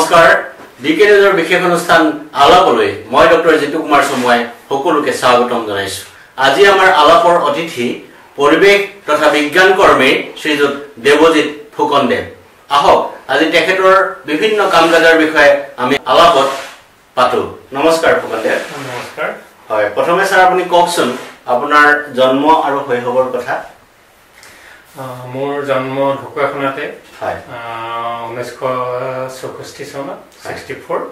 নমস্কাৰ ডিকে নিউজৰ বিশেষ অনুষ্ঠান আলাপলৈ মই ডক্টৰ জিতু কুমাৰ চমুৱাই সকলোকে স্বাগতম জনাইছো আজি আমাৰ আলাপৰ অতিথি পৰিৱেশ তথা বিজ্ঞান কৰ্মী শ্ৰীযুত দেৱজিৎ ফুকনদেৱ আহক আজি তেখেতৰ বিভিন্ন কামকাজৰ বিষয়ে আমি আলাপত পাতো নমস্কাৰ ফুকনদেৱ নমস্কাৰ হয় প্ৰথমে স্যাৰ আপুনি কওকচোন আপোনাৰ জন্ম আৰু শৈশৱৰ কথা মোৰ জন্ম ঢকুৱাখানাতে হয় 1964 চনত 64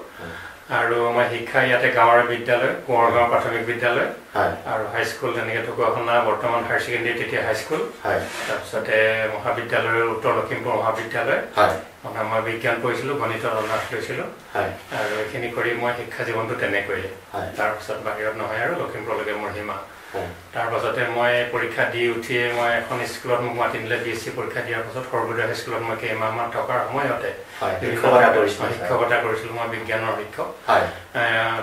আৰু মই শিক্ষা ইয়াতে গাঁৱৰ বিদ্যালয় কোঁৱৰগাঁও প্ৰাথমিক বিদ্যালয় আৰু হাই স্কুল তেনেকৈ ঢকুৱাখানা বৰ্তমান হায়াৰ ছেকেণ্ডেৰী তেতিয়া হাই স্কুল তাৰপিছতে মহাবিদ্যালয়ৰ উত্তৰ লখিমপুৰ মহাবিদ্যালয় মই বিজ্ঞান পঢ়িছিলোঁ গণিতৰ অনাৰ্ছ লৈছিলোঁ আৰু এইখিনি কৰি মই শিক্ষা জীৱনটো তেনেকৈয়ে তাৰপিছত বাহিৰত নহয় আৰু লখিমপুৰলৈকে মোৰ সীমা তাৰপাছতে মই পৰীক্ষা দি উঠিয়ে মই এখন স্কুলত মোক মাতি দিলে BSc পৰীক্ষা দিয়াৰ পাছত সৰ্বোদয় স্কুলত মই কেইমাহমান থকাৰ সময়তে শিক্ষকতা কৰিছিলোঁ মই বিজ্ঞানৰ শিক্ষক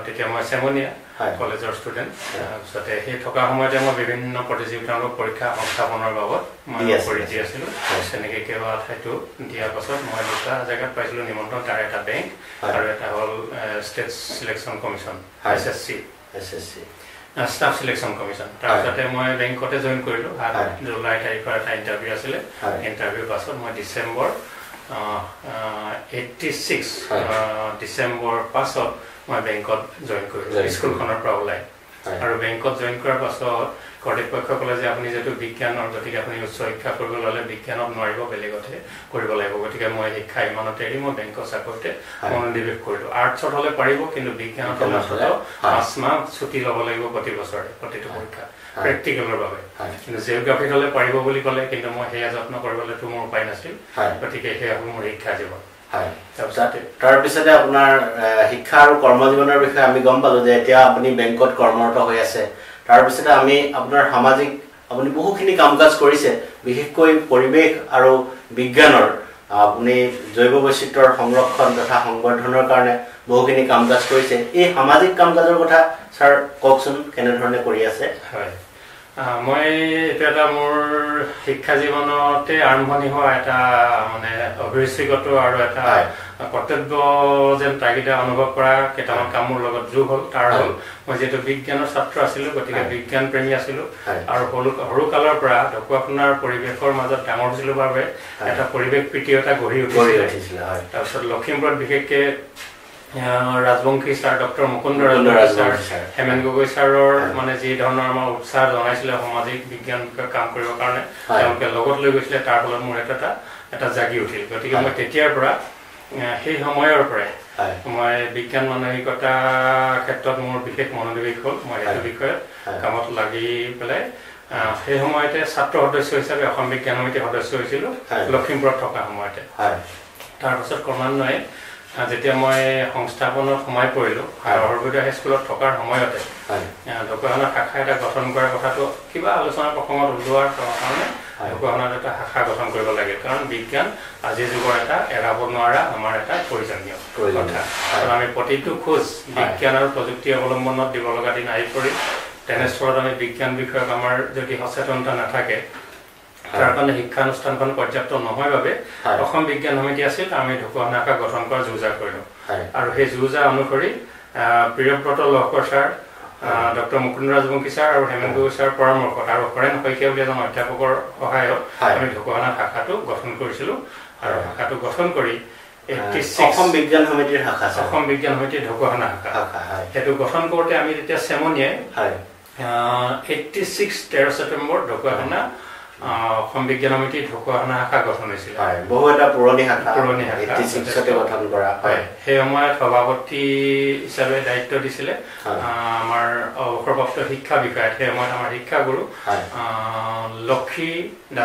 তেতিয়া মই চেমনীয়া কলেজৰ ষ্টুডেণ্ট তাৰপিছতে সেই থকা সময়তে মই বিভিন্ন প্ৰতিযোগিতামূলক পৰীক্ষা সংস্থাপনৰ বাবদ মই কৰি দি আছিলোঁ তেনেকৈ কেইবা ঠাইতো দিয়াৰ পাছত মই দুটা জেগাত পাইছিলোঁ নিমন্ত্ৰণ তাৰ এটা বেংক আৰু এটা হ'ল state selection commission SSC Staff Selection Commission. তাৰপিছতে মই বেংকতে জইন কৰিলোঁ জুলাই তাৰিখৰ এটা ইণ্টাৰভিউ আছিলে ইণ্টাৰভিউ পাছত মই ডিচেম্বৰ 86 ডিচেম্বৰ পাছত মই বেংকত জইন কৰিলোঁ স্কুলখনৰ পৰা ওলাই আৰু বেংকত জইন কৰাৰ পাছত কৰ্তৃপক্ষই ক'লে যে আপুনি যিহেতু বিজ্ঞানৰ গতিকে আপুনি উচ্চ শিক্ষা কৰিব ল'লে বিজ্ঞানত নোৱাৰিব বেলেগতহে কৰিব লাগিব গতিকে মই শিক্ষা ইমানতে এৰি মই বেংকৰ চাকৰিতে মনোনিৱেশ কৰিলোঁ আৰ্টছত হ'লে পাৰিব কিন্তু বিজ্ঞানত হ'লে 5 মাহ ছুটি ল'ব লাগিব প্ৰতি বছৰে প্ৰতিটো পৰীক্ষা প্ৰেক্টিকেলৰ বাবে কিন্তু জিঅ'গ্ৰাফিত হ'লে পাৰিব বুলি ক'লে কিন্তু মই সেয়া যত্ন কৰিবলৈতো মোৰ উপায় নাছিল গতিকে সেয়া হ'ল মোৰ শিক্ষা জীৱন তাৰপিছতে আপোনাৰ শিক্ষা আৰু কৰ্মজীৱনৰ বিষয়ে আমি গম পালোঁ যে এতিয়া আপুনি বেংকত কৰ্মৰত হৈ আছে তাৰপিছতে আমি আপোনাৰ সামাজিক আপুনি বহুখিনি কাম কাজ কৰিছে বিশেষকৈ পৰিৱেশ আৰু বিজ্ঞানৰ আপুনি জৈৱ বৈচিত্ৰ্যৰ সংৰক্ষণ তথা সংবৰ্ধনৰ কাৰণে বহুখিনি কাম কাজ কৰিছে এই সামাজিক কাম কাজৰ কথা স্যাৰ কওকচোন কেনেধৰণে কৰি আছে হয় মই এটা এটা মোৰ শিক্ষা জীৱনতে আৰম্ভণি হোৱা এটা মানে অভিৰুচিগত আৰু এটা কৰ্তব্য যেন তাগিদা অনুভৱ কৰা কেইটামান কাম মোৰ লগত যোগ হ'ল তাৰ হ'ল মই যিহেতু বিজ্ঞানৰ ছাত্ৰ আছিলোঁ গতিকে বিজ্ঞান প্ৰেমী আছিলোঁ আৰু সৰু কালৰ পৰা ঢকুৱাখানাৰ পৰিৱেশৰ মাজত ডাঙৰ হৈছিলোঁ বাবে এটা পৰিৱেশ প্ৰীতি এটা গঢ়ি উঠিছিলে তাৰপিছত লখিমপুৰত বিশেষকৈ Rajbongshi sir doctor Mukunda Rajbongshi sir Hemen Gogoi ছাৰৰ মানে যি ধৰণৰ আমাৰ উৎসাহ জনাইছিলে সামাজিক বিজ্ঞান বিষয়ে কাম কৰিবৰ কাৰণে তেওঁলোকে লগত লৈ গৈছিলে তাৰ ফলত মোৰ এটা জাগি উঠিল গতিকে মই তেতিয়াৰ পৰা সেই সময়ৰ পৰাই মই বিজ্ঞান মানসিকতা ক্ষেত্ৰত মোৰ বিশেষ মনোনিৱেশ হ'ল মই সেইটো বিষয়ত কামত লাগি পেলাই সেই সময়তে ছাত্ৰ সদস্য হিচাপে অসম বিজ্ঞান সমিতিৰ সদস্য হৈছিলোঁ লখিমপুৰত থকা সময়তে তাৰপাছত ক্ৰমান্বয়ে যেতিয়া মই সংস্থাপনত সোমাই পৰিলোঁ সৰ্বোদয় হাইস্কুলত থকাৰ সময়তে ঢকুৱাখানাৰ শাখা এটা গঠন কৰাৰ কথাটো কিবা আলোচনা প্ৰসংগত ওলোৱাৰ কাৰণে ঢকুৱাখানাত এটা শাখা গঠন কৰিব লাগে কাৰণ বিজ্ঞান আজিৰ যুগৰ এটা এৰাব নোৱাৰা আমাৰ এটা প্ৰয়োজনীয় কথা কাৰণ আমি প্ৰতিটো খোজ বিজ্ঞান আৰু প্ৰযুক্তি অৱলম্বনত দিব লগা দিন আহি পৰি তেনেস্থলত আমি বিজ্ঞান বিষয়ক আমাৰ যদি সচেতনতা নাথাকে তাৰ কাৰণে শিক্ষানুষ্ঠানখন পৰ্যাপ্ত নহয় বাবে অসম বিজ্ঞান সমিতি আছিল আমি ঢকুৱাখানা শাখা গঠন কৰা যোজা কৰিলোঁ আৰু সেই যোজা অনুসৰি Priyabrata Lahkar sir doctor Mukunda Rajbongshi sir আৰু হেমেন গগৈ ছাৰ পৰামৰ্শত আৰু হৰেণ শইকীয়া বুলি এজন অধ্যাপকৰ সহায়ত আমি ঢকুৱাখানা শাখাটো গঠন কৰিছিলোঁ আৰু শাখাটো গঠন কৰি অসম বিজ্ঞান সমিতিৰ শাখা অসম বিজ্ঞান সমিতিৰ ঢকুৱাখানা শাখা সেইটো গঠন কৰোঁতে আমি তেতিয়া চেমনীয়াই 86 13 ছেপ্টেম্বৰ ঢকুৱাখানা অসম বিজ্ঞান সমিতি ঢকুৱাখানা শাখা গঠন হৈছিল বহু এটা পুৰণি শাখা গঠন কৰা সেই সময়ত সভাপতি হিচাপে দায়িত্ব দিছিলে আমাৰ অৱসৰপ্ৰাপ্ত শিক্ষা বিষয়াত সেই সময়ত আমাৰ শিক্ষাগুৰু লক্ষী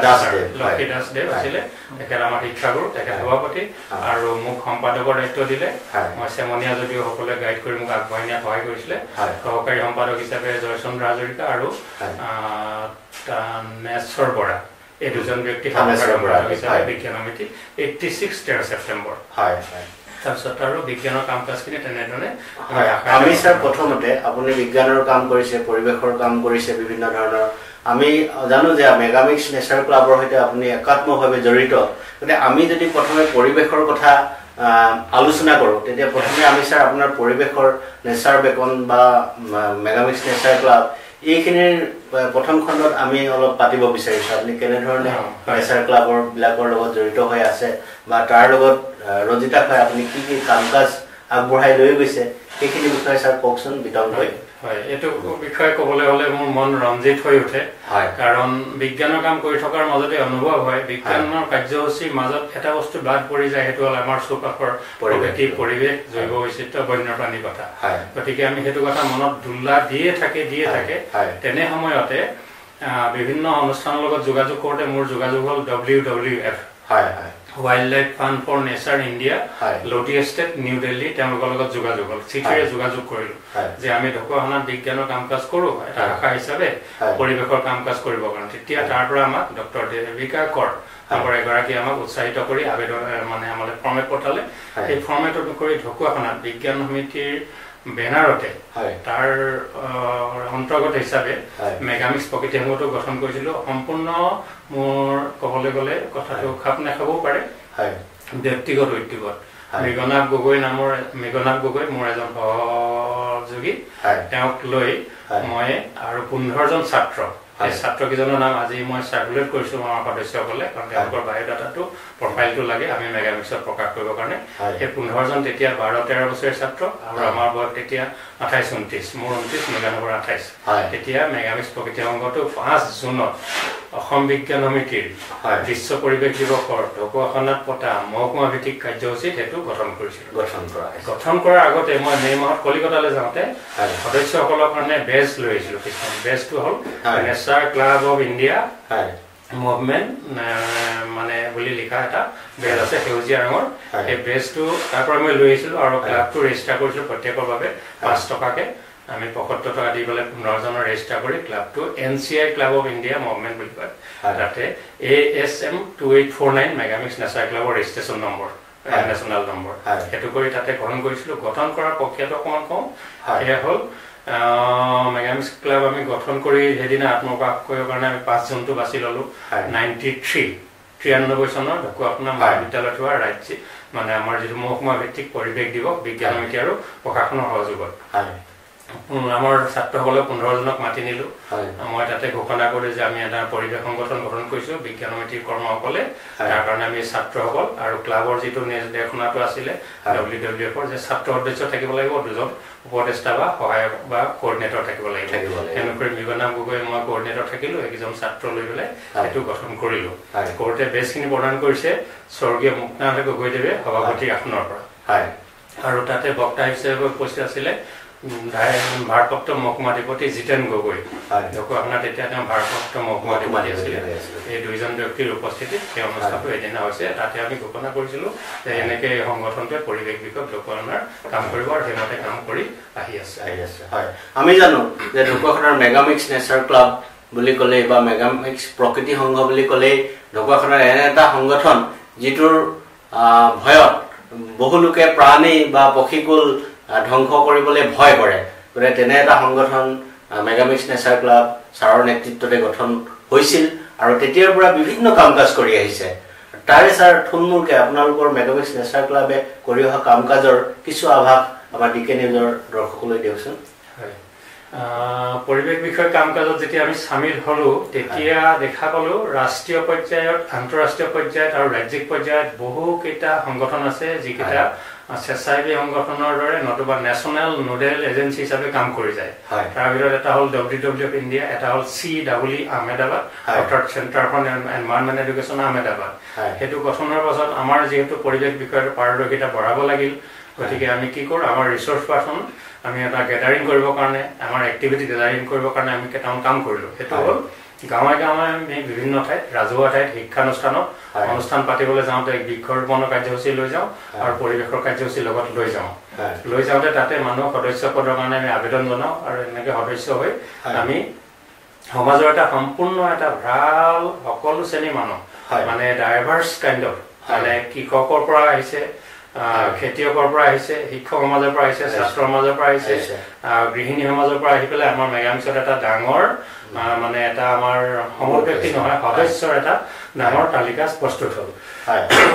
দাসদেৱ আছিলে তেখেত আমাৰ শিক্ষাগুৰু তেখেত সভাপতি আৰু মোক সম্পাদকৰ দায়িত্ব দিলে মই চেমনীয়া যদিও সকলোৱে গাইড কৰি মোক আগবঢ়াই নিয়াত সহায় কৰিছিলে সহকাৰী সম্পাদক হিচাপে জয়চন্দ্ৰ হাজৰিকা আৰু নেশ্বৰ বৰা এই দুজন ব্যক্তি হিচাপে বিজ্ঞান সমিতি 86 13 ছেপ্টেম্বৰ তাৰপিছত আৰু বিজ্ঞানৰ কাম কাজখিনি তেনেধৰণে আমি স্যাৰ প্ৰথমতে আপুনি বিজ্ঞানৰ কাম কৰিছে পৰিৱেশৰ কাম কৰিছে বিভিন্ন ধৰণৰ আমি জানো যে মেগামিক্স নেচাৰ ক্লাবৰ সৈতে আপুনি একাত্মভাৱে জড়িত গতিকে আমি যদি প্ৰথমে পৰিৱেশৰ কথা আলোচনা কৰোঁ তেতিয়া প্ৰথমে আমি স্যাৰ আপোনাৰ পৰিৱেশৰ নেচাৰ বেকন বা মেগামিক্স নেচাৰ ক্লাব এইখিনিৰ প্ৰথম খণ্ডত আমি অলপ পাতিব বিচাৰিছোঁ আপুনি কেনেধৰণে নেচাৰ ক্লাবৰ বিলাকৰ লগত জড়িত হৈ আছে বা তাৰ লগত ৰঞ্জিতা হয় আপুনি কি কি কাম কাজ আগবঢ়াই লৈ গৈছে সেইখিনি বিষয়ে স্যাৰ কওকচোন বিতংকৈ হয় এটো বিষয় ক'বলৈ হলে মোৰ মন ৰঞ্জিত হৈ উঠে কাৰণ বিজ্ঞানৰ কাম কৰি থকাৰ মাজতে অনুভৱ হয় বিজ্ঞানৰ কাৰ্যসূচীৰ মাজত এটা বস্তু বাদ পৰি যায় হেতু হল আমাৰ চৌপাশৰ প্ৰকৃতি পৰিৱেশ জৈৱ বৈচিত্ৰ্য বন্যপ্ৰাণী কথা গতিকে আমি হেতু কথা মনত দুল্লা দিয়ে থাকে তেনে সময়তে বিভিন্ন অনুষ্ঠানৰ লগত যোগাযোগ কৰোঁতে মোৰ যোগাযোগ হল WWF Wildlife Fund for Nature India Lodi Estate New Delhi তেওঁলোকৰ লগত যোগাযোগ হল চিঠিৰে যোগাযোগ কৰিলো যে আমি ঢকুৱাখানাত বিজ্ঞানৰ কাম কাজ কৰো এটা শাখা হিচাপে পৰিৱেশৰ কাম কাজ কৰিব কাৰণে তেতিয়া তাৰ পৰা আমাক ডক্টৰ দেৱিকা কৰ আমাৰ এগৰাকী আমাক উৎসাহিত কৰি আবেদন মানে আমালে ফৰ্মেট পঠালে এই ফৰ্মেট অনুসৰি ঢকুৱাখানাত বিজ্ঞান সমিতিৰ বেনাৰতে তাৰ অন্তৰ্গত হিচাপে মেগামিক্স প্ৰকৃতি সংঘটো গঠন কৰিছিলো সম্পূৰ্ণ মোৰ ক'বলৈ গ'লে কথাটো খাপ নাখাবও পাৰে ব্যক্তিগত উদ্যোগত মৃগনাথ গগৈ মোৰ এজন সহযোগী তেওঁক লৈ মই আৰু 15 জন ছাত্ৰ এই ছাত্ৰকেইজনৰ নাম আজি মই সাৰ্কুলেট কৰিছো আমাৰ সদস্যসকলে কাৰণ তেওঁলোকৰ বায়োডাটাটো প্ৰফাইলটো লাগে আমি মেগামিক্সত প্ৰকাশ কৰিবৰ কাৰণে এই 15 জন তেতিয়া 12-13 বছৰীয়া ছাত্ৰ আৰু আমাৰ বয়স তেতিয়া 28-29 মোৰ 29 মেগানগৰ 28 তেতিয়া মেগামিক্স প্ৰকৃতি সংঘটো 5 জুনত অসম বিজ্ঞান সমিতিৰ বিশ্ব পৰিৱেশ দিৱসৰ ঢকুৱাখানাত পতা মহকুমা ভিত্তিক কাৰ্যসূচী হেতু গঠন কৰাৰ আগতে মই মে মাহত কলিকতালৈ যাওঁতে সদস্যসকলৰ কাৰণে বেজ লৈ আহিছিলো কিছুমান বেজটো হ'ল nature club of India movement মানে বুলি লিখা এটা বেজ আছে সেউজীয়া ৰঙৰ এই বেজটো তাৰ পৰা মই লৈ আহিছিলো আৰু ক্লাবটো ৰেজিষ্টাৰ কৰিছিলো প্ৰত্যেকৰ বাবে 5 টকাকে আমি 75 টকা দি পেলাই 15 জনৰ ৰেজিষ্টাৰ কৰি ক্লাবটো NCI club of India movement বুলি কয় তাতে ASM 2849 মেগামিক্স নেচাৰ ক্লাবৰ ৰেজিষ্ট্ৰেচন নম্বৰ নেশ্যনেল নম্বৰ হেতু কৰি তাতে গঠন কৰিছিলো গঠন কৰাৰ প্ৰক্ৰিয়াটো অকমান কম এয়া হ'ল মেগামিক্স ক্লাব আমি গঠন কৰি হেদিনা আত্মপ্ৰকাশ কৰিবৰ কাৰণে আমি 5 জনটো বাছি ললো 93 চনৰ ঢকুৱাখানা মহাবিদ্যালয়ত হোৱা ৰাজ্যিক মানে আমাৰ যিটো মহকুমা ভিত্তিক পৰিৱেশ দিৱস বিজ্ঞান সমিতি আৰু প্ৰশাসনৰ সহযোগত আমাৰ ছাত্ৰসকলক 15 জনক মাতি নিলো মই তাতে ঘোষণা কৰি যে আমি এটা পৰিৱেশ সংগঠন গঠন কৰিছো বিজ্ঞান সমিতিৰ কৰ্মসকলে তাৰ কাৰণে আমি ছাত্ৰসকল আৰু ক্লাবৰ যিটো নিৰ্দেশনাটো আছিলে WWF ৰ যে ছাত্ৰ সদস্য থাকিব লাগিব দুজন উপদেষ্টা বা সহায়ক বা কোঅৰ্ডিনেটৰ থাকিব লাগিব এনেকৈ মৃগনাথ গগৈ মই কোঅৰ্ডিনেটৰ থাকিলো একজন ছাত্ৰ লৈ পেলাই সেইটো গঠন কৰিলো কোৰ্টে বেছখিনি প্ৰদান কৰিছে স্বৰ্গীয় মুক্তানন্দ গগৈদেৱে সভাপতি আসনৰ পৰা আৰু তাতে বক্তা হিচাপে উপস্থিত আছিলে ভাৰপ্ৰাপ্ত মহকুমাধিপতি জিতেন গগৈ ঢকুৱাখানাত তেতিয়া তেওঁ ভাৰপ্ৰাপ্ত মহকুমাধিপতি আছিলে এই দুইজন ব্যক্তিৰ উপস্থিতিত সেই অনুষ্ঠানটো এদিনা হৈছে তাতে আমি ঘোষণা কৰিছিলো যে এনেকে সংগঠনটোৱে পৰিৱেশ বিষয়ক ঢকুৱাখানাৰ কাম কৰিব আৰু সেইমতে কাম কৰি আহি আছে আমি জানো যে ঢকুৱাখানাৰ মেগামিক্স নেচাৰ ক্লাব বুলি ক'লে বা মেগামিক্স প্ৰকৃতি সংঘ বুলি ক'লে ঢকুৱাখানাৰ এনে এটা সংগঠন যিটোৰ ভয়ত বহু লোকে প্ৰাণী বা পক্ষীকুল ধ্বংস কৰিবলৈ ভয় কৰে গতিকে তেনে এটা সংগঠন মেগামিক্স নেচাৰ ক্লাব ছাৰৰ নেতৃত্বতে গঠন হৈছিল আৰু তেতিয়াৰ পৰা বিভিন্ন কাম কাজ কৰি আহিছে তাৰে ছাৰ থুলমূলকে আপোনালোকৰ মেগামিক্স নেচাৰ ক্লাবে কৰি অহা কাম কাজৰ কিছু আভাস আমাৰ ডিকে নিউজৰ দৰ্শকলৈ দিয়কচোন পৰিৱেশ বিষয়ক কাম কাজত যেতিয়া আমি সামিল হলো তেতিয়া দেখা পালো ৰাষ্ট্ৰীয় পৰ্যায়ত আন্তঃৰাষ্ট্ৰীয় পৰ্যায়ত আৰু ৰাজ্যিক পৰ্যায়ত বহু কেইটা সংগঠন আছে যিকেইটা স্বেচ্ছাসেৱী সংগঠনৰ দৰে নতুবা নেশ্যনেল নোডেল এজেন্সি হিচাপে কাম কৰি যায় তাৰ ভিতৰত এটা হ'ল WWF ইণ্ডিয়া এটা হ'ল CEE আহমেদাবাদ অৰ্থাৎ centre for environment education Ahmedabad সেইটো গঠনৰ পাছত আমাৰ যিহেতু পৰিৱেশ বিষয়ৰ পাৰদৰ্শিতা বঢ়াব লাগিল গতিকে আমি কি কৰোঁ আমাৰ ৰিচোৰ্চ পাৰ্চন আমি এটা গেদাৰিং কৰিবৰ কাৰণে আমাৰ এক্টিভিটি গেদাৰিং কৰিবৰ কাৰণে আমি কেইটামান কাম কৰিলোঁ সেইটো হ'ল গাঁৱে গাঁৱে আমি বিভিন্ন ঠাইত ৰাজহুৱা ঠাইত শিক্ষানুষ্ঠানত অনুষ্ঠান পাতিবলৈ যাওঁতে বৃক্ষৰোপণৰ কাৰ্যসূচী লৈ যাওঁ আৰু পৰিৱেশৰ কাৰ্যসূচী লগত লৈ যাওঁতে তাতে মানুহ সদস্য পদৰ কাৰণে আমি আবেদন জনাওঁ আৰু এনেকৈ সদস্য হৈ আমি সমাজৰ এটা সম্পূৰ্ণ এটা ভাল সকলো শ্ৰেণীৰ মানুহ মানে ডাইভাৰ্ছ কাইণ্ড অফ মানে কৃষকৰ পৰা আহিছে খেতিয়কৰ পৰা আহিছে শিক্ষক সমাজৰ পৰা আহিছে ছাত্ৰ সমাজৰ পৰা আহিছে গৃহিণী সমাজৰ পৰা আহি পেলাই আমাৰ মেগামিক্সত এটা ডাঙৰ মানে এটা আমাৰ সমব্যক্তি নহয় সদস্যৰ এটা ডাঙৰ তালিকা প্ৰস্তুত হ'ল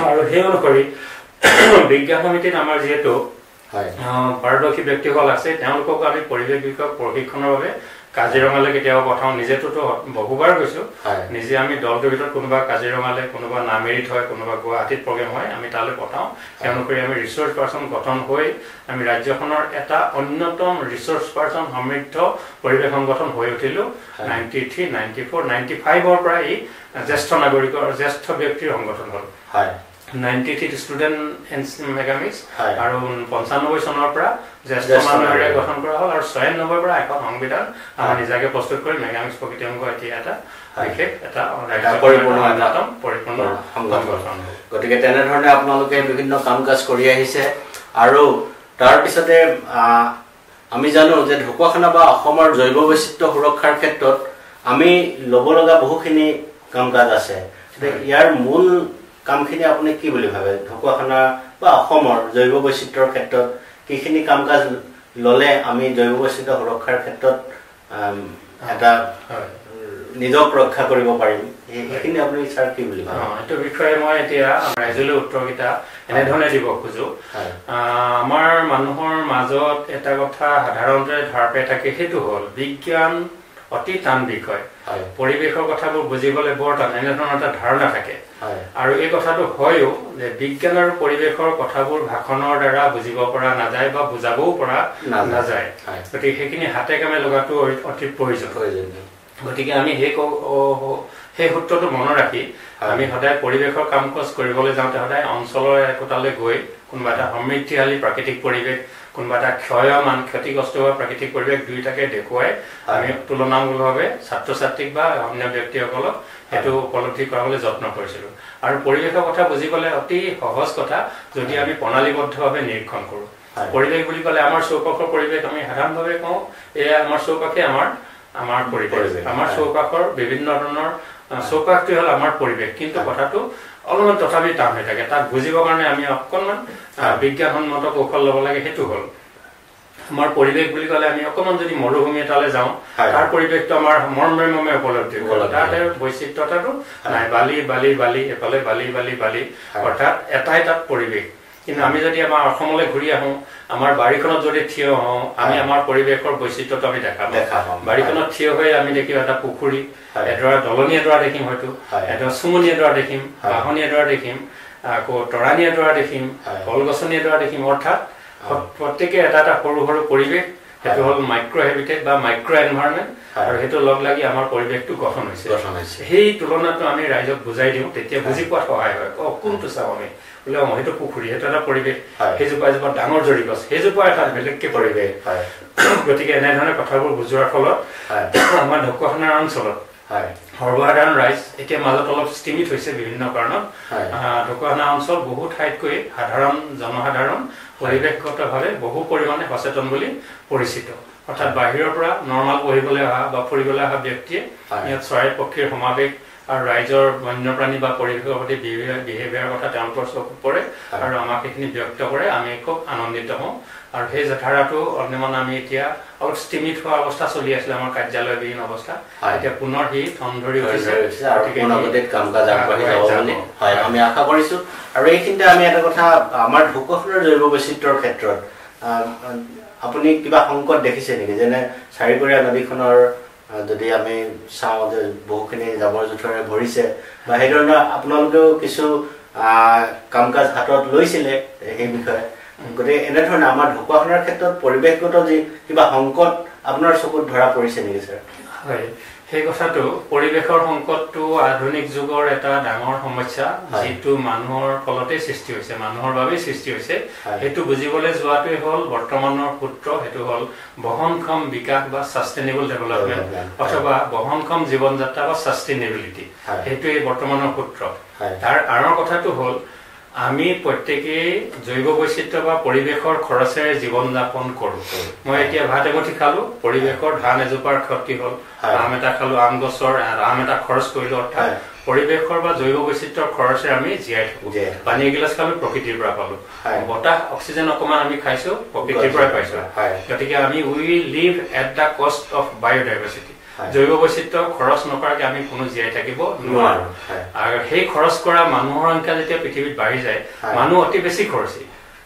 আৰু সেই অনুসৰি বিজ্ঞান সমিতিত আমাৰ যেহেতু পাৰদৰ্শী ব্যক্তিসকল আছে তেওঁলোকক আমি পৰিৱেশ বিষয়ক প্ৰশিক্ষণৰ বাবে কাজিৰঙালৈ কেতিয়াবা পঠাওঁ নিজেতো বহুবাৰ গৈছো নিজে আমি দলটোৰ ভিতৰত কোনোবা কাজিৰঙালৈ কোনোবা নামেৰিত হয় কোনোবা গুৱাহাটীত প্ৰগ্ৰেম হয় আমি তালৈ পঠাওঁ তেওঁলোকে আমি ৰিসোৰ্স পাৰ্সন গঠন হৈ আমি ৰাজ্যখনৰ এটা অন্যতম ৰিসোৰ্স পাৰ্সন সমৃদ্ধ পৰিৱেশ সংগঠন হৈ উঠিলো 93 94 95 পৰা এই জ্যেষ্ঠ নাগৰিকৰ জ্যেষ্ঠ ব্যক্তিৰ সংগঠন হ'ল 93 ষ্টুডেন্ট এণ্ড মেগামিক্স আৰু 95 চনৰ পৰা জ্যেষ্ঠ মানুহৰে গঠন কৰা হ'ল আৰু 96 পৰা এখন সংবিধান আমাৰ নিজাকে প্ৰস্তুত কৰি মেগামিক্স প্ৰকৃতি অংগ এতিয়া এটা বিশেষ এটা পৰিপূৰ্ণ সংগঠন গতিকে তেনেধৰণে আপোনালোকে বিভিন্ন কাম কাজ কৰি আহিছে আৰু তাৰ পিছতে আমি জানো যে ঢকুৱাখানা বা অসমৰ জৈৱ বৈচিত্ৰ্য সুৰক্ষাৰ ক্ষেত্ৰত আমি ল'ব লগা বহুখিনি কাম কাজ আছে ইয়াৰ মূল কামখিনি আপুনি কি বুলি ভাবে ঢকুৱাখানা বা অসমৰ জৈৱ বৈচিত্ৰ্যৰ ক্ষেত্ৰত কিখিনি কাম কাজ ললে আমি জৈৱ বৈচিত্ৰ্য সুৰক্ষাৰ ক্ষেত্ৰত এটা নিজক ৰক্ষা কৰিব পাৰিম এইখিনি আপুনি স্যাৰ কি বুলি ভাবে এইটো বিষয়ে মই এতিয়া ৰাইজলৈ উত্তৰকেইটা এনেধৰণে দিব খোজো আমাৰ মানুহৰ মাজত এটা কথা সাধাৰণতে ধাৰপে থাকে সেইটো হ'ল বিজ্ঞান অতি টান বিষয় পৰিৱেশৰ কথাবোৰ বুজিবলৈ বৰ টান এনেধৰণৰ এটা ধাৰণা থাকে আৰু এই কথাটো হয়ও যে বিজ্ঞান আৰু পৰিৱেশৰ কথাবোৰ ভাষণৰ দ্বাৰা বুজিব পৰা নাযায় বা বুজাবও পৰা নাযায় গতিকে সেইখিনি হাতে কামে লগাটো অতি প্ৰয়োজন গতিকে আমি সেই সূত্ৰটো মনত ৰাখি আমি সদায় পৰিৱেশৰ কাম কাজ কৰিবলৈ যাওঁতে সদায় অঞ্চলৰ একোটালৈ গৈ কোনোবা এটা সমৃদ্ধিশালী প্ৰাকৃতিক পৰিৱেশ কোনোবা এটা ক্ষয়মান ক্ষতিগ্ৰস্ত হোৱা প্ৰাকৃতিক পৰিৱেশ দুইটাকে দেখুৱাই আমি তুলনামূলকভাৱে ছাত্ৰ ছাত্ৰীক বা অন্য ব্যক্তিসকলক সেইটো উপলব্ধি কৰাবলৈ যত্ন কৰিছিলোঁ আৰু পৰিৱেশৰ কথা বুজিবলৈ অতি সহজ কথা যদি আমি প্ৰণালীবদ্ধভাৱে নিৰীক্ষণ কৰোঁ পৰিৱেশ বুলি ক'লে আমাৰ চৌপাশৰ পৰিৱেশ আমি সাধাৰণভাৱে কওঁ এয়া আমাৰ চৌপাশে আমাৰ পৰিৱেশ আমাৰ চৌপাশৰ বিভিন্ন ধৰণৰ চৌপাশটো হ'ল আমাৰ পৰিৱেশ কিন্তু কথাটো অলপমান তথাপি টান হৈ থাকে তাক বুজিবৰ কাৰণে আমি অকণমান বিজ্ঞানসন্মত কৌশল ল'ব লাগে সেইটো হ'ল আমাৰ পৰিৱেশ বুলি ক'লে আমি অকণমান যদি মৰুভূমি এটালৈ যাওঁ তাৰ পৰিৱেশটো আমাৰ মৰ্মে উপলব্ধি কৰোঁ তাতে বৈচিত্ৰতাটো নাই বালি বালি বালি এফালে বালি বালি বালি অৰ্থাৎ এটাই তাত পৰিৱেশ কিন্তু আমি যদি আমাৰ অসমলৈ ঘূৰি আহোঁ আমাৰ বাৰীখনত যদি থিয় হওঁ আমি আমাৰ পৰিৱেশৰ বৈচিত্ৰটো আমি দেখা পাওঁ বাৰীখনত থিয় হৈ আমি দেখিম এটা পুখুৰী এডৰা দলনি এডৰা দেখিম হয়তো এটা চুমনি এডৰা দেখিম বাহনি এডৰা দেখিম আকৌ তৰাণী এডৰা দেখিম কলগছনি এডৰা দেখিম অৰ্থাৎ প্ৰত্যেকে এটা এটা সৰু সৰু পৰিৱেশ সেইটো হ'ল মাইক্ৰ' হেবিটেট বা মাইক্ৰ' এনভাইৰনমেণ্ট আৰু সেইটো লগ লাগি আমাৰ পৰিৱেশটো গঠন হৈছে সেই তুলনাটো আমি ৰাইজক বুজাই দিওঁ তেতিয়া বুজি পোৱাত সহায় হয় কোনটো চাওঁ আমি বোলে সেইটো পুখুৰী সেইটো এটা পৰিৱেশ সেইজোপা এজোপা ডাঙৰ জৰি গছ সেইজোপা এটা বেলেগকে পৰিৱেশ গতিকে এনেধৰণে কথাবোৰ বুজোৱাৰ ফলত আমাৰ ঢকুৱাখানাৰ অঞ্চলত সৰ্বসাধাৰণ ৰাইজ এতিয়া মাজত অলপ স্থিমিত হৈছে বিভিন্ন কাৰণত ঢকুৱাখানা অঞ্চল বহু ঠাইতকৈ জনসাধাৰণ পৰিৱেশগতভাৱে বহু পৰিমাণে সচেতন বুলি পৰিচিত অৰ্থাৎ বাহিৰৰ পৰা নৰ্মাল পঢ়িবলৈ অহা বা ফুৰিবলৈ অহা ব্যক্তিয়ে ইয়াত চৰাই পক্ষীৰ সমাৱেশ আৰু ৰাইজৰ বন্যপ্ৰাণী বা পৰিৱেশৰ প্ৰতি বিহেভিয়াৰ কথা তেওঁলোকৰ চকুত পৰে আৰু আমাক সেইখিনি ব্যক্ত কৰে আমি খুব আনন্দিত হওঁ আৰু সেই ধাৰাটো অলপমান আমি এতিয়া অলপ স্থিমিত হোৱা অৱস্থা চলি আছিলে আমাৰ কাৰ্যালয়বিহীন অৱস্থা এতিয়া পুনৰ সি ঠন ধৰি উঠিছে আমি আশা কৰিছো আৰু এইখিনিতে আমি এটা কথা আমাৰ ঢকুৱাখানাৰ জৈৱ বৈচিত্ৰ্যৰ ক্ষেত্ৰত আপুনি কিবা সংকট দেখিছে নেকি যেনে চাৰিকৰীয়া নদীখনৰ যদি আমি চাওঁ যে বহুখিনি জাবৰ জোথৰে ভৰিছে বা সেই ধৰণৰ আপোনালোকেও কিছু কাম কাজ হাতত লৈছিলে সেই বিষয়ে গতিকে এনেধৰণে আমাৰ ঢকুৱাখানাৰ ক্ষেত্ৰত পৰিৱেশগত যি কিবা সংকট আপোনাৰ চকুত ধৰা পৰিছে নেকি ছাৰ হয় সেই কথাটো পৰিৱেশৰ সংকটটো আধুনিক যুগৰ এটা ডাঙৰ সমস্যা যিটো মানুহৰ ফলতে সৃষ্টি হৈছে মানুহৰ বাবে সৃষ্টি হৈছে সেইটো বুজিবলৈ যোৱাটোৱে হ'ল বৰ্তমানৰ সূত্ৰ সেইটো হ'ল বহনক্ষম বিকাশ বা সাস্টেইনেবল ডেভেলপমেন্ট অথবা বহনক্ষম জীৱন যাত্ৰা বা সাস্টেইনেবিলিটি সেইটোৱে বৰ্তমানৰ সূত্ৰ তাৰ আঁৰৰ কথাটো হ'ল আমি প্ৰত্যেকে জৈৱ বৈচিত্ৰ্য বা পৰিৱেশৰ খৰচেৰে জীৱন যাপন কৰোঁ মই এতিয়া ভাত এমুঠি খালো পৰিৱেশৰ ধান এজোপাৰ ক্ষতি হ'ল আম এটা খালো আম গছৰ আম এটা খৰচ কৰিলো অৰ্থাৎ পৰিৱেশৰ বা জৈৱ বৈচিত্ৰ্যৰ খৰচেৰে আমি জীয়াই থাকোঁ পানী এগিলাচ খালো প্ৰকৃতিৰ পৰা পালো বতাহ অক্সিজেন অকণমান আমি খাইছো প্ৰকৃতিৰ পৰাই পাইছো গতিকে আমি we live at the cost of biodiversity জৈৱ বৈচিত্ৰ্য খৰচ নকৰাকে আমি কোনো জীয়াই থাকিব নোৱাৰো আৰু সেই খৰচ কৰা মানুহৰ সংখ্যা যেতিয়া পৃথিৱীত বাঢ়ি যায় মানুহ অতি বেছি খৰচী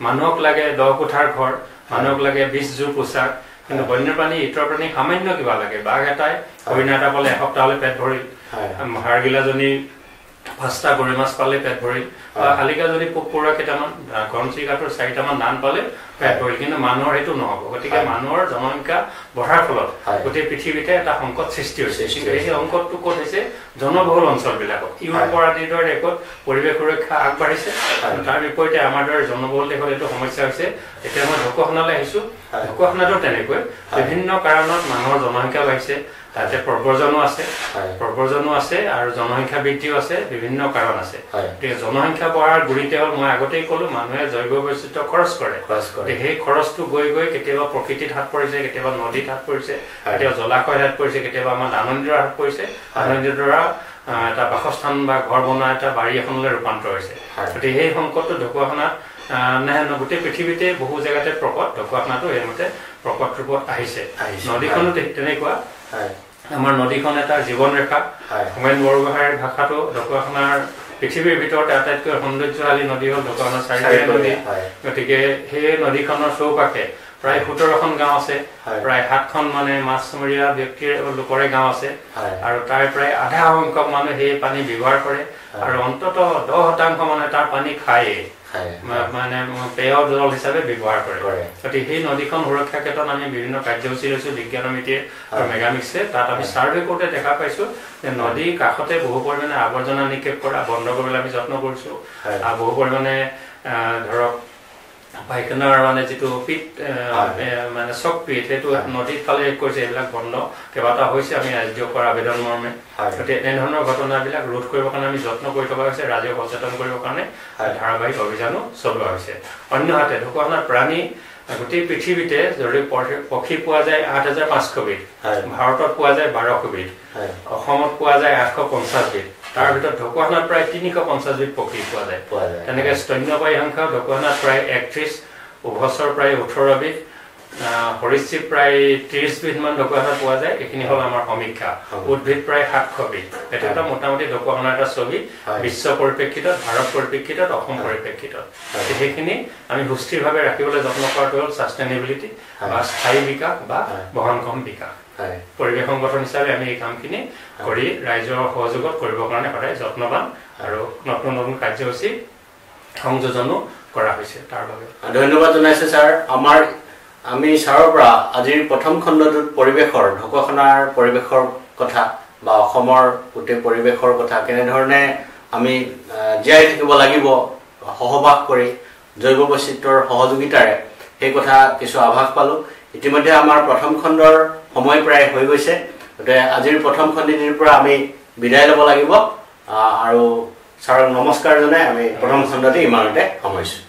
মানুহক লাগে 10 কোঠাৰ ঘৰ মানুহক লাগে 20 জোৰ পোছাক কিন্তু বন্যপ্ৰাণী ইতৰ প্ৰাণী সামান্য কিবা লাগে বাঘ এটাই হৰিণ এটা পালে এসপ্তাহলৈ পেট ভৰিল হাড়গিলাজনী 5টা গৰৈ মাছ পালে পেট ভৰিল শালিকাজনী পোক পৰুৱা কেইটামান ঘনচিৰিকাটোৰ 4টামান ধান পালে পেট ভৰিল কিন্তু মানুহৰ সেইটো নহ'ব গতিকে মানুহৰ জনসংখ্যা বঢ়াৰ ফলত গোটেই পৃথিৱীতে এটা সংকট সৃষ্টি হৈছে কিন্তু এই সংকটটো ক'ত হৈছে জনবহুল অঞ্চলবিলাকত ইউৰোপৰ আদিৰ দৰে দেশত পৰিৱেশ সুৰক্ষা আগবাঢ়িছে তাৰ বিপৰীতে আমাৰ দৰে জনবহুল দেশত এইটো সমস্যা হৈছে এতিয়া মই ঢকুৱাখানালৈ আহিছোঁ ঢকুৱাখানাতো তেনেকৈ বিভিন্ন কাৰণত মানুহৰ জনসংখ্যা বাঢ়িছে তাতে প্ৰব্ৰজনো আছে আৰু জনসংখ্যা বৃদ্ধিও আছে বিভিন্ন কাৰণ আছে গতিকে জনসংখ্যা বঢ়াৰ গুৰিতে হ'ল মই আগতেই ক'লো মানুহে জৈৱ বৈচিত্ৰ্য খৰচ কৰে সেই খৰচটো গৈ কেতিয়াবা প্ৰকৃতিত হাত পৰিছে কেতিয়াবা নদীত হাত পৰিছে কেতিয়াবা জলাশয়ত হাত পৰিছে কেতিয়াবা আমাৰ দানন্দিৰ হাত পৰিছে দানন্দিৰ দ্বাৰা এটা বাসস্থান বা ঘৰ বনোৱা এটা বাৰী এখনলৈ ৰূপান্তৰ হৈছে গতিকে সেই সংকটটো ঢকুৱাখানাত গোটেই পৃথিৱীতে বহু জেগাতে প্ৰকট ঢকুৱাখানাতো সেইমতে প্ৰকট ৰূপত আহিছে নদীখনো তেনেকুৱা আমাৰ নদীখন এটা জীৱন ৰেখা হোমেন বৰগোহাঁইৰ ভাষাটো ঢকুৱাখানাৰ পৃথিৱীৰ ভিতৰত আটাইতকৈ সৌন্দৰ্যশালী নদী হ'ল ঢকুৱাখানা চাৰিবেৰ নদী গতিকে সেই নদীখনৰ চৌপাশে প্ৰায় 17খন গাঁও আছে প্ৰায় 7খন মানে মাছমৰীয়া ব্যক্তিৰ লোকৰে গাঁও আছে আৰু তাৰ প্ৰায় আধা সংখ্যক মানুহে সেই পানী ব্যৱহাৰ কৰে আৰু অন্ততঃ 10% মানুহে তাৰ পানী খায় মানে পেয় জল হিচাপে ব্যৱহাৰ কৰে গতিকে সেই নদীখন সুৰক্ষাৰ ক্ষেত্ৰত আমি বিভিন্ন কাৰ্যসূচী লৈছোঁ বিজ্ঞান সমিতিয়ে আৰু মেগামিক্সে তাত আমি ছাৰ্ভে কৰোঁতে দেখা পাইছোঁ যে নদীৰ কাষতে বহু পৰিমাণে আৱৰ্জনা নিক্ষেপ কৰা বন্ধ কৰিবলৈ আমি যত্ন কৰিছোঁ আৰু বহু পৰিমাণে ধৰক পাইখানাৰ মানে যিটো পিট মানে চক পিট সেইটো নদীত ফালে কৰিছে এইবিলাক বন্ধ কেইবাটাও হৈছে আমি ৰাজ্যকৰ আবেদন মৰ্মে গতিকে এনেধৰণৰ ঘটনাবিলাক ৰোধ কৰিবৰ কাৰণে আমি যত্ন কৰি থকা হৈছে ৰাজ্যক সচেতন কৰিবৰ কাৰণে ধাৰাবাহিক অভিযানো চলোৱা হৈছে অন্যহাতে ঢকুৱাখানাৰ প্ৰাণী গোটেই পৃথিৱীতে যদি পক্ষী পোৱা যায় 8500 বিধ ভাৰতত পোৱা যায় 1200 বিধ অসমত পোৱা যায় 850 বিধ তাৰ ভিতৰত ঢকুৱাখানাত প্ৰায় 350 বিধ পক্ষী পোৱা যায় তেনেকৈ স্তন্যপায়ী সংখ্যা ঢকুৱাখানাত প্ৰায় 31 উভচৰ প্ৰায় 18 বিধ সৰীসৃপ প্ৰায় 30 বিধ মান ঢকুৱাখানাত পোৱা যায় এইখিনি হ'ল আমাৰ সমীক্ষা উদ্ভিদ প্ৰায় 700 বিধ এটা এটা মোটামুটি ঢকুৱাখানাৰ এটা ছবি বিশ্ব পৰিপ্ৰেক্ষিতত ভাৰত পৰিপ্ৰেক্ষিতত অসম পৰিপ্ৰেক্ষিতত সেইখিনি আমি সুস্থিৰভাৱে ৰাখিবলৈ যত্ন কৰাটো হ'ল সাষ্টেইনেবিলিটি বা স্থায়ী বিকাশ বা বহনক্ষম বিকাশ পৰিৱেশ সংগঠন হিচাপে আমি এই কামখিনি কৰি ৰাইজৰ সহযোগত কৰিবৰ কাৰণে সদায় যত্নবান আৰু নতুন নতুন কাৰ্যসূচী সংযোজনো কৰা হৈছে তাৰ বাবে ধন্যবাদ জনাইছো ছাৰ আমি ছাৰৰ পৰা আজিৰ প্ৰথম খণ্ডটোত পৰিৱেশৰ ঢকুৱাখানাৰ পৰিৱেশৰ কথা বা অসমৰ গোটেই পৰিৱেশৰ কথা কেনেধৰণে আমি জীয়াই থাকিব লাগিব সহবাস কৰি জৈৱ বৈচিত্ৰ্যৰ সহযোগিতাৰে সেই কথা কিছু আভাস পালো ইতিমধ্যে আমাৰ প্ৰথম খণ্ডৰ সময় প্ৰায় হৈ গৈছে গতিকে আজিৰ প্ৰথম খণ্ডটিৰ পৰা আমি বিদায় ল'ব লাগিব আৰু ছাৰক নমস্কাৰ জনাই আমি প্ৰথম খণ্ডটি ইমানতে সামৰিছোঁ